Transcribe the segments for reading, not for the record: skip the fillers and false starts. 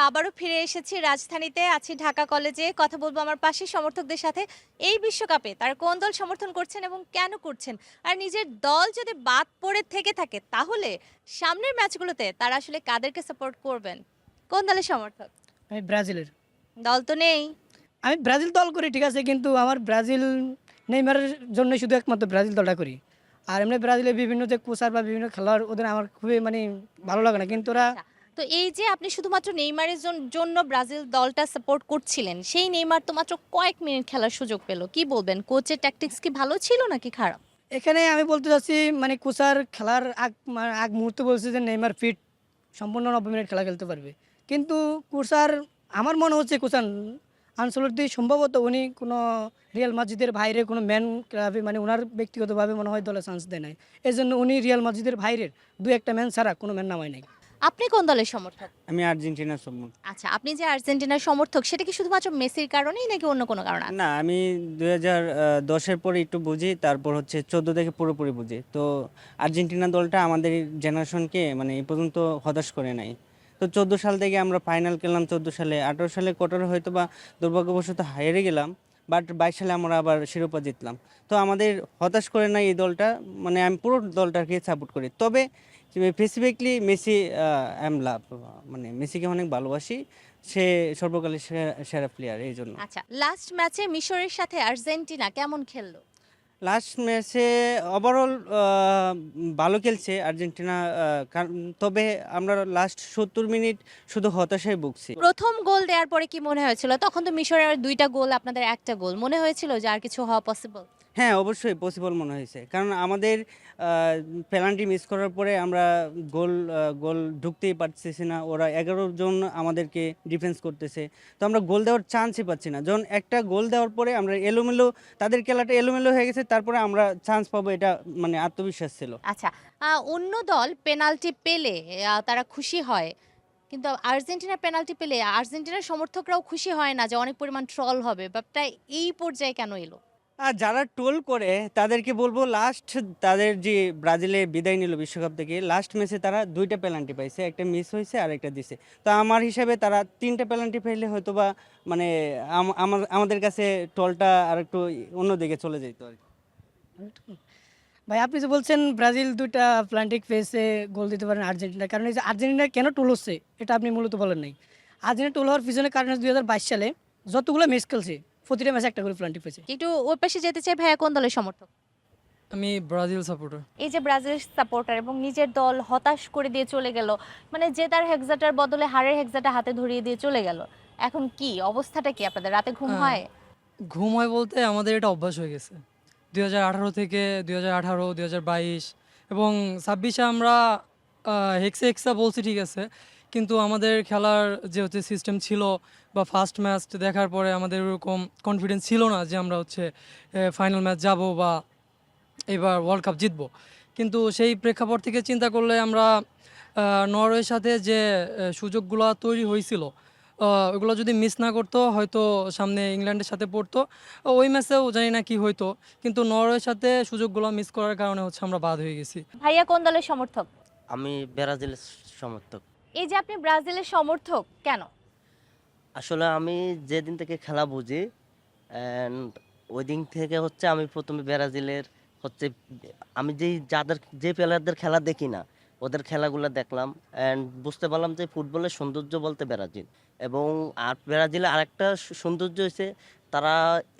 আবারও ফিরে এসেছি রাজধানীতে, আছি ঢাকা কলেজে। কথা বলবো আমার পাশের সমর্থকদের সাথে। এই বিশ্বকাপে তারা কোন দল সমর্থন করছেন এবং কেন করছেন? আর নিজের দল যদি বাদ পড়ে থেকে থাকে তাহলে সামনের ম্যাচগুলোতে তারা আসলে কাদেরকে সাপোর্ট করবেন? কোন দলের সমর্থক? আমি ব্রাজিলের। দল তো নেই। আমি ব্রাজিল দল করি ঠিক আছে, কিন্তু আমার ব্রাজিল নেইমারের জন্য শুধু একমাত্র ব্রাজিল দলটা করি। আর এমনি ব্রাজিলের বিভিন্ন যে কোচার বা বিভিন্ন খেলোয়াড় ওদের আমার খুবই ভালো লাগে না, কিন্তু ওরা আচ্ছা, তো এই যে আপনি শুধুমাত্র নেইমারের জন্য ব্রাজিল দলটা সাপোর্ট করছিলেন, সেই নেইমার তো মাত্র কয়েক মিনিট খেলার সুযোগ পেল। কি বলবেন? কোচের ট্যাকটিক্স কি ভালো ছিল নাকি খারাপ? এখানে আমি বলতে চাচ্ছি কোচার খেলার আগ মুহূর্তে বলছে যে নেইমার ফিট সম্পূর্ণ 90 মিনিট খেলা খেলতে পারবে, কিন্তু কোচার আমার মনে হচ্ছে কোচার আনসেলত্তি সম্ভবত উনি কোনো রিয়াল মাদ্রিদের বাইরে কোনো ম্যান ক্লাবে ওনার ব্যক্তিগতভাবে মনে হয় দলে চান্স দেয় নাই। এই জন্য উনি রিয়াল মাদ্রিদের বাইরের দু একটা ম্যান ছাড়া কোনো ম্যান নামায় নাই। আপনি কোন দলের সমর্থক? আমি আর্জেন্টিনার সমর্থক। আচ্ছা, আপনি যে আর্জেন্টিনার সমর্থক সেটা কি শুধুমাত্র মেসির কারণেই নাকি অন্য কোনো কারণ আছে? না, আমি 2010-এর পরে একটু বুঝি, তারপর হচ্ছে 14 থেকে পুরোপুরি বুঝি। তো আর্জেন্টিনা দলটা আমাদের জেনারেশনকে এই পর্যন্ত হতাশ করে নাই। তো 14 সাল থেকে আমরা ফাইনাল খেললাম, 14 সালে, 18 সালে কোয়ার্টার হয়তো বা দুর্ভাগ্যবশত হেরে গেলাম, বাট 22 সালে আমরা আবার শিরোপা জিতলাম। তো আমাদের হতাশ করে নাই এই দলটা, আমি পুরো দলটাকে সাপোর্ট করি। তবে specifically Messi, I am love, মেসিকে অনেক ভালোবাসি। সে সর্বকালের সেরা সেরা প্লেয়ার, এই জন্য। আচ্ছা, লাস্ট ম্যাচে মিশরের সাথে আর্জেন্টিনা কেমন খেললো? লাস্ট ম্যাচে ওভারঅল ভালো খেলছে আর্জেন্টিনা, তবে আমরা লাস্ট 70 মিনিট শুধু হতাশায় ভুগছি। প্রথম গোল দেওয়ার পরে কি মনে হয়েছিল? তখন তো মিশরের 2টা গোল, আপনাদের 1টা গোল। মনে হয়েছিল যে আর কিছু হওয়া পসিবল? হ্যাঁ, অবশ্যই পসিবল মনে হয়েছে, কারণ আমাদের পেনাল্টি মিস করার পরে আমরা গোল ঢুকতেই পারতেছি না। ওরা 11 জন আমাদেরকে ডিফেন্স করতেছে, তো আমরা গোল দেওয়ার চান্সই পাচ্ছি না। যখন একটা গোল দেওয়ার পরে আমরা এলোমেলো, তাদের খেলাটা এলোমেলো হয়ে গেছে, তারপরে আমরা চান্স পাবো, এটা আত্মবিশ্বাস ছিল। আচ্ছা, অন্য দল পেনাল্টি পেলে তারা খুশি হয়। কিন্তু আর্জেন্টিনার পেনাল্টি পেলে আর্জেন্টিনার সমর্থকরাও খুশি হয় না যে অনেক পরিমাণ ট্রল হবে। ব্যাপারটা এই পর্যায়ে কেন এলো? আর যারা টোল করে তাদেরকে বলবো, লাস্ট তাদের যে ব্রাজিলে বিদায় নিল বিশ্বকাপ থেকে, লাস্ট ম্যাচে তারা 2টা পেনাল্টি পাইছে, একটা মিস হয়েছে আর একটা দিছে। তো আমার হিসাবে তারা 3টা পেনাল্টি পাইলে হয়তো বা মানে আমাদের কাছে টোলটা আর একটু অন্যদিকে চলে যেত আর কি। ভাই আপনি যে বলছেন ব্রাজিল দুইটা প্লান্টিক ফেসে গোল দিতে পারেন আর্জেন্টিনা, কারণ এই যে আর্জেন্টিনা কেন টোল হচ্ছে এটা আপনি মূলত বলেন নাই। আর্জেন্টিনা টোল হওয়ার পিছনে কারণ 2022 সালে যতগুলো ম্যাচ খেলছে প্রতিটা ম্যাচে একটা করে প্লান্টিক ফেসে। একটু ওই পাশে যেতে চাই। ভাইয়া কোন দলের সমর্থক? আমি ব্রাজিল সাপোর্টার। এই যে ব্রাজিল সাপোর্টার এবং নিজের দল হতাশ করে দিয়ে চলে গেল, মানে জেতার হেক্সাটার বদলে হারের হেক্সাটা হাতে ধরিয়ে দিয়ে চলে গেল। এখন কি অবস্থাটা, কি আপনাদের রাতে ঘুম হয়? ঘুম হয় বলতে আমাদের এটা অভ্যাস হয়ে গেছে 2018 থেকে 2018, 2022 এবং 26-এ আমরা হেক্সা বলছি ঠিক আছে, কিন্তু আমাদের খেলার যে হচ্ছে সিস্টেম ছিল বা ফার্স্ট ম্যাচ দেখার পরে আমাদের ওরকম কনফিডেন্স ছিল না যে আমরা হচ্ছে ফাইনাল ম্যাচ যাব বা এবার ওয়ার্ল্ড কাপ জিতবো। কিন্তু সেই প্রেক্ষাপট থেকে চিন্তা করলে আমরা নরওয়ের সাথে যে সুযোগগুলো তৈরি হয়েছিল ওগুলো যদি মিস না করতো হয়তো সামনে ইংল্যান্ডের সাথে পড়তো। ওই ম্যাচেও জানি না কি হইতো, কিন্তু নরওয়ের সাথে সুযোগগুলো মিস করার কারণে হচ্ছে আমরা বাদ হয়ে গেছি। ভাইয়া কোন দলের সমর্থক? আমি ব্রাজিলের সমর্থক। এই যে আপনি ব্রাজিলের সমর্থক কেন? আসলে আমি যেদিন থেকে খেলা বুঝি, অ্যান্ড ওই দিন থেকে হচ্ছে আমি প্রথমে ব্রাজিলের হচ্ছে, আমি যে প্লেয়ারদের খেলা দেখি না, ওদের খেলাগুলো দেখলাম অ্যান্ড বুঝতে পারলাম যে ফুটবলের সৌন্দর্য বলতে ব্রাজিল। এবং আর ব্রাজিলের আরেকটা সৌন্দর্য হয়েছে, তারা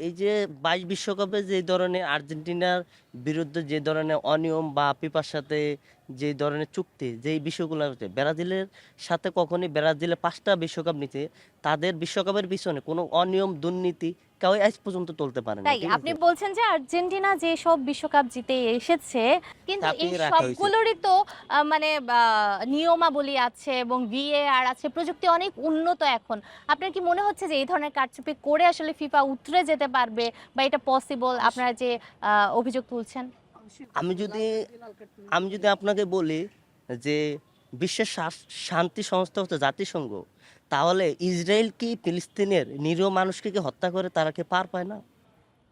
এই যে 22 বিশ্বকাপে যে ধরনের আর্জেন্টিনার বিরুদ্ধে যে ধরনের অনিয়ম বা ফিফার সাথে যে ধরনের চুক্তি, যেই বিষয়গুলো হচ্ছে ব্রাজিলের সাথে, কখনই ব্রাজিলের 5টা বিশ্বকাপ নিতে তাদের বিশ্বকাপের পিছনে কোনো অনিয়ম দুর্নীতি কেউ আজ পর্যন্ত তুলতে পারে না। তাই ঠিক আপনি আছে, বলছেন যে আর্জেন্টিনা যে সব বিশ্বকাপ জিতে এসেছে, কিন্তু এই চাপিয়ে রাখা হয়েছে। সবগুলোরই তো মানে নিয়মাবলী আছে এবং ভিএআর আছে, প্রযুক্তি অনেক উন্নত এখন। আপনার কি মনে হচ্ছে যে এই ধরনের কারচুপি করে আসলে ফিফা উতরে যেতে পারবে বা এটা পসিবল, আপনারা যে অভিযোগ তুলছেন? আমি যদি আমি যদি আপনাকে বলি যে বিশ্বের শান্তি সংস্থা হচ্ছে জাতিসংঘ, তাহলে ইসরায়েল কি ফিলিস্তিনের নিরীহ মানুষকে কি হত্যা করে তারা কি পার পায় না?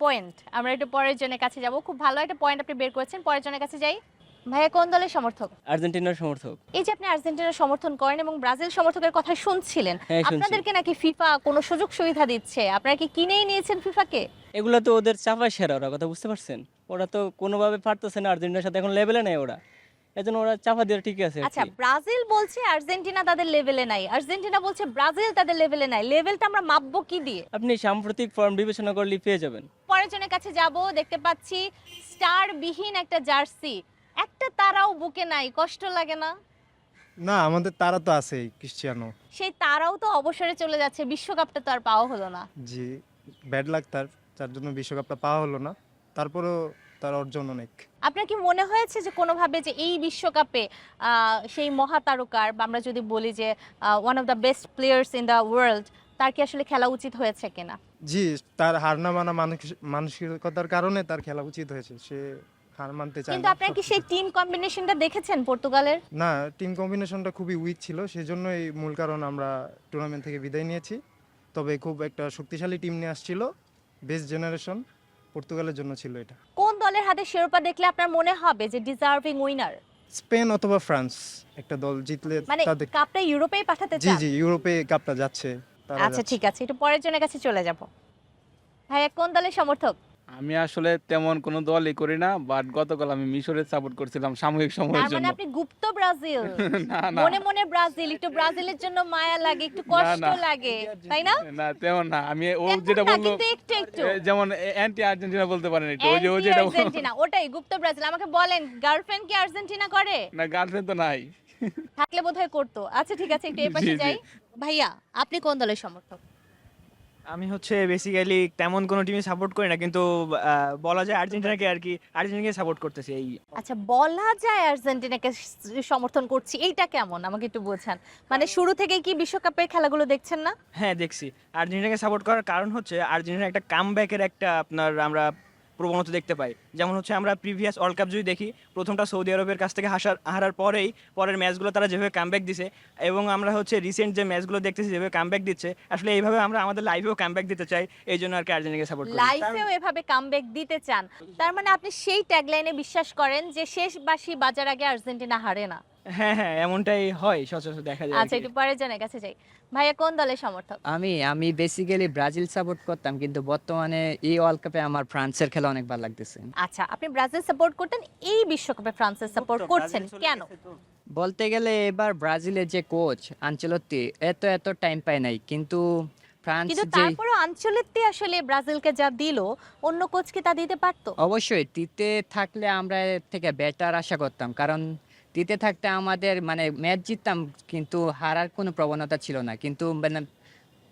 পয়েন্ট। আমরা একটু পরের জনের কাছে যাব। খুব ভালো একটা পয়েন্ট আপনি বের করেছেন, পরের জনের কাছে যাই। ভাইয়া কোন দলের সমর্থক? আর্জেন্টিনার সমর্থক। এই যে আপনি আর্জেন্টিনার সমর্থন করেন এবং ব্রাজিল সমর্থকের কথা শুনছিলেন, হ্যাঁ, শুনছি। আপনাদেরকে নাকি ফিফা কোনো সুযোগ সুবিধা দিচ্ছে, আপনারা কি কিনেই নিয়েছেন ফিফাকে? এগুলো তো ওদের চাপায় সেরা, ওরা কথা বুঝতে পারছেন? ওরা তো কোনোভাবে পারতেছে না, আর্জেন্টিনার সাথে এখন লেভেলে নেই ওরা, এজন্য ওরা চাপা দিয়ে ঠিক আছে আর আচ্ছা, কি। ব্রাজিল বলছে আর্জেন্টিনা তাদের লেভেলে নাই, আর্জেন্টিনা বলছে ব্রাজিল তাদের লেভেলে নাই। লেভেলটা আমরা মাপবো কি দিয়ে? আপনি সাম্প্রতিক ফর্ম বিবেচনা করলে পেয়ে যাবেন। পরের জনের কাছে যাব, দেখতে পাচ্ছি স্টার বিহীন একটা জার্সি, একটা তারাও বুকে নাই, কষ্ট লাগে না? না, আমাদের তারা তো আছেই, ক্রিশ্চিয়ানো। সেই তারাও তো অবসরে চলে যাচ্ছে, বিশ্বকাপটা তো আর পাওয়া হলো না। জি, ব্যাড লাক তার জন্য বিশ্বকাপটা পাওয়া হলো না। তারপরেও তার অর্জন অনেক। আপনার কি মনে হয়েছে যে কোনোভাবে যে এই বিশ্বকাপে সেই মহাতারকার, বা আমরা যদি বলি যে one of the best players in the world, তার কি আসলে খেলা উচিত হয়েছে কিনা? জি, তার হার না মানা মানসিকতার কারণে তার খেলা উচিত হয়েছে। সে হার মানতে চায় কিন্তু না। আপনারা কি সেই টিম কম্বিনেশনটা দেখেছেন পর্তুগালের? না, টিম কম্বিনেশনটা খুবই উইক ছিল, সেজন্য এই মূল কারণ আমরা টুর্নামেন্ট থেকে বিদায় নিয়েছি। তবে খুব একটা শক্তিশালী টিম নিয়ে আসছিল, বেস্ট জেনারেশন, পর্তুগালের জন্য ছিল এটা। কোন দলের হাতে শিরোপা দেখলে আপনার মনে হবে যে ডিজার্ভিং উইনার? স্পেন অথবা ফ্রান্স, একটা দল জিতলে মানে তাদের। কাপটা ইউরোপেই পাঠাতে জি চান? জি, ইউরোপে কাপটা যাচ্ছে, তারা আচ্ছা যাচ্ছে। ঠিক আছে, একটু পরের জনের কাছে চলে যাব। ভাইয়া কোন দলের সমর্থক? আমি আসলে তেমন কোনো দলই করি না, বাট গতকাল আমি মিশরের সাপোর্ট করছিলাম সাময়িক সময়ের তার মানে জন্য। আপনি গুপ্ত ব্রাজিল। না না মনে মনে ব্রাজিল, একটু ব্রাজিলের জন্য মায়া লাগে, একটু কষ্ট না। লাগে, তাই না? না তেমন না, আমি ও তেমন যেটা না, বললো কিন্তু একটু একটু যেমন অ্যান্টি আর্জেন্টিনা বলতে পারেন একটু, ওই যে ও Anti যেটা আর্জেন্টিনা, ওটাই গুপ্ত ব্রাজিল। আমাকে বলেন, গার্লফ্রেন্ড কি আর্জেন্টিনা করে? না, গার্লফ্রেন্ড তো নাই। থাকলে বোধহয় করতো। আচ্ছা ঠিক আছে, একটু এই পাশে জি, জি। যাই। ভাইয়া আপনি কোন দলের সমর্থক? আমি হচ্ছে বেসিক্যালি তেমন কোনো টিমে সাপোর্ট করি না, কিন্তু বলা যায় আর্জেন্টিনাকে আর কি, আর্জেন্টিনাকে সাপোর্ট করতেছি এই। আচ্ছা, বলা যায় আর্জেন্টিনাকে সমর্থন করছি, এইটা কেমন আমাকে একটু বোঝান। মানে শুরু থেকেই কি বিশ্বকাপের খেলাগুলো দেখছেন না? হ্যাঁ দেখছি, আর্জেন্টিনাকে সাপোর্ট করার কারণ হচ্ছে আর্জেন্টিনার একটা কামব্যাকের একটা আপনার আমরা প্রবণতা দেখতে পাই। যেমন হচ্ছে আমরা প্রিভিয়াস ওয়ার্ল্ড কাপ যদি দেখি, প্রথমটা সৌদি আরবের কাছ থেকে হারার পরেই পরের ম্যাচগুলো তারা যেভাবে কামব্যাক দিছে, এবং আমরা হচ্ছে রিসেন্ট যে ম্যাচগুলো দেখতেছি যেভাবে কামব্যাক দিচ্ছে, আসলে এইভাবে আমরা আমাদের লাইভেও কামব্যাক দিতে চাই, এই জন্য আর কি আর্জেন্টিনাকে সাপোর্ট করি। লাইফেও এভাবে কামব্যাক দিতে চান, তার মানে আপনি সেই ট্যাগলাইনে বিশ্বাস করেন যে শেষ বাঁশি বাজার আগে আর্জেন্টিনা হারে না? হ্যাঁ হ্যাঁ, এমনটাই হয়, সচরাচর দেখা যায় আর আচ্ছা, কি। একটু পরের জনের কাছে যাই। ভাইয়া কোন দলের সমর্থক? আমি বেসিক্যালি ব্রাজিল সাপোর্ট করতাম, কিন্তু বর্তমানে এই ওয়ার্ল্ড কাপে আমার ফ্রান্সের খেলা অনেক ভালো লাগতেছে। আচ্ছা, আপনি ব্রাজিল সাপোর্ট করতেন, এই বিশ্বকাপে ফ্রান্সের সাপোর্ট করছেন কেন? বলতে গেলে এবার ব্রাজিলের যে কোচ আনচেলত্তি এত টাইম পায় নাই, কিন্তু ফ্রান্স কিন্তু যে তারপরও আঞ্চলিকতে আসলে ব্রাজিলকে যা দিল, অন্য কোচ কি তা দিতে পারতো? অবশ্যই তিতে থাকলে আমরা এর থেকে বেটার আশা করতাম, কারণ তিতে থাকতে আমাদের মানে ম্যাচ জিততাম, কিন্তু হারার কোনো প্রবণতা ছিল না, কিন্তু মানে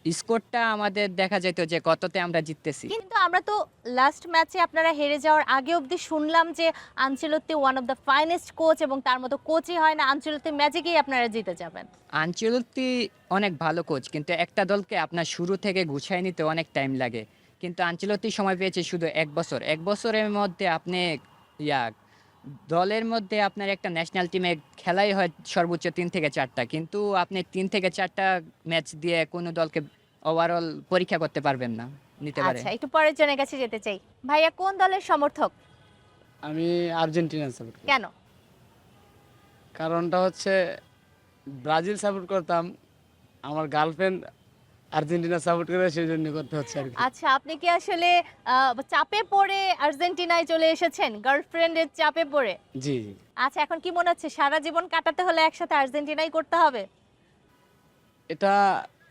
স্কোরটা আমাদের দেখা যেত যে কততে আমরা জিততেছি। কিন্তু আমরা তো লাস্ট ম্যাচে আপনারা হেরে যাওয়ার আগে অবধি শুনলাম যে আঞ্চেলত্তি one of the finest coach, এবং তার মতো কোচই হয় না, আঞ্চেলত্তি ম্যাচেই আপনারা জিতে যাবেন। আনচেলত্তি অনেক ভালো কোচ, কিন্তু একটা দলকে আপনার শুরু থেকে গুছাই নিতে অনেক টাইম লাগে, কিন্তু আনচেলত্তি সময় পেয়েছে শুধু 1 বছর। 1 বছরের মধ্যে আপনি দলের মধ্যে আপনার একটা ন্যাশনাল টিমে খেলাই হয় সর্বোচ্চ 3 থেকে 4টা, কিন্তু আপনি 3 থেকে 4টা ম্যাচ দিয়ে কোনো দলকে ওভারঅল পরীক্ষা করতে পারবেন না, নিতে পারে। আচ্ছা, একটু পরের জনের কাছে যেতে চাই। ভাইয়া কোন দলের সমর্থক? আমি আর্জেন্টিনা সাপোর্ট করি। কেন? কারণটা হচ্ছে ব্রাজিল সাপোর্ট করতাম, আমার গার্লফ্রেন্ড আর্জেন্টিনা সাপোর্ট করে, সেই জন্য করতে হচ্ছে আর কি। আচ্ছা, আপনি কি আসলে চাপে পড়ে আর্জেন্টিনায় চলে এসেছেন, গার্লফ্রেন্ডের চাপে পড়ে? জি জি, আচ্ছা, এখন কি মনে হচ্ছে সারা জীবন কাটাতে হলে একসাথে আর্জেন্টিনাই করতে হবে? এটা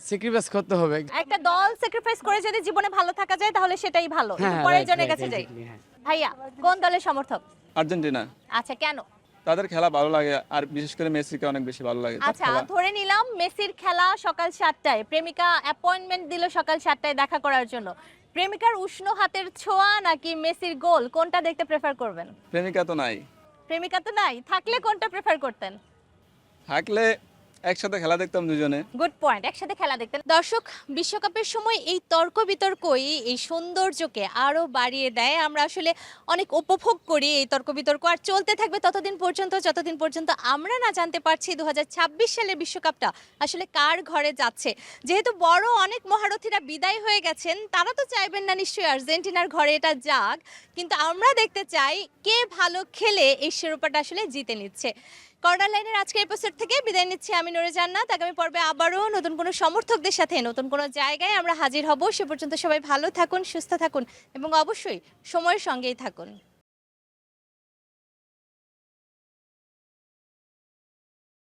স্যাক্রিফাইস করতে হবে। একটা দল স্যাক্রিফাইস করে যদি জীবনে ভালো থাকা যায় তাহলে সেটাই ভালো। একটু হ্যাঁ, পরের right, জনের right, কাছে যাই। exactly, হ্যাঁ। ভাইয়া কোন দলের সমর্থক? আর্জেন্টিনা, আচ্ছা, কেন? তাদের খেলা ভালো লাগে, আর বিশেষ করে মেসিকে অনেক বেশি ভালো লাগে তার আচ্ছা, খেলা। ধরে নিলাম মেসির খেলা সকাল 7টায়, প্রেমিকা অ্যাপয়েন্টমেন্ট দিল সকাল 7টায় দেখা করার জন্য। প্রেমিকার উষ্ণ হাতের ছোঁয়া নাকি মেসির গোল, কোনটা দেখতে প্রেফার করবেন? প্রেমিকা তো নাই, প্রেমিকা তো নাই, থাকলে কোনটা প্রেফার করতেন? থাকলে একসাথে খেলা দেখতাম দুজনে। গুড পয়েন্ট, একসাথে খেলা দেখতেন। দর্শক, বিশ্বকাপের সময় এই তর্ক বিতর্কই এই সৌন্দর্যকে আরো বাড়িয়ে দেয়। আমরা আসলে অনেক উপভোগ করি এই তর্ক বিতর্ক, আর চলতে থাকবে ততদিন পর্যন্ত যতদিন পর্যন্ত আমরা না জানতে পারছি 2026 সালের বিশ্বকাপটা আসলে কার ঘরে যাচ্ছে। যেহেতু বড় অনেক মহারথীরা বিদায় হয়ে গেছেন, তারা তো চাইবেন না নিশ্চয়ই আর্জেন্টিনার ঘরে এটা যাক, কিন্তু আমরা দেখতে চাই কে ভালো খেলে এই শিরোপাটা আসলে জিতে নিচ্ছে। কর্নার লাইনের আজকের এপিসোড থেকে বিদায় নিচ্ছি আমি নূরে জান্নাত। আগামী পর্বে আবারও নতুন কোনো সমর্থকদের সাথে নতুন কোনো জায়গায় আমরা হাজির হব। সে পর্যন্ত সবাই ভালো থাকুন, সুস্থ থাকুন এবং অবশ্যই সময়ের সঙ্গেই থাকুন।